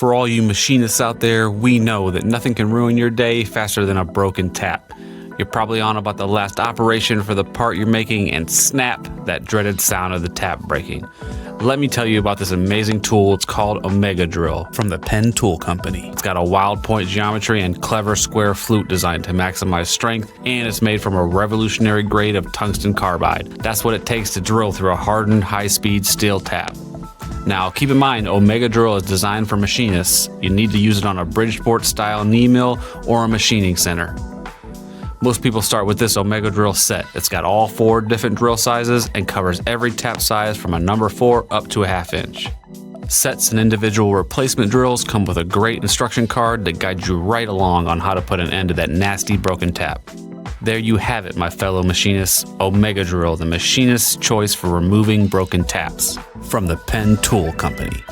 For all you machinists out there, we know that nothing can ruin your day faster than a broken tap. You're probably on about the last operation for the part you're making, and snap, that dreaded sound of the tap breaking. Let me tell you about this amazing tool. It's called Omega Drill from the Penn Tool Company. It's got a wild point geometry and clever square flute designed to maximize strength, and it's made from a revolutionary grade of tungsten carbide. That's what it takes to drill through a hardened, high-speed steel tap. Now, keep in mind, Omega Drill is designed for machinists. You need to use it on a Bridgeport-style knee mill or a machining center. Most people start with this Omega Drill set. It's got all 4 different drill sizes and covers every tap size from a number 4 up to a 1/2 inch. Sets and individual replacement drills come with a great instruction card that guides you right along on how to put an end to that nasty broken tap. There you have it, my fellow machinists. Omega Drill, the machinist's choice for removing broken taps. From the Penn Tool Company.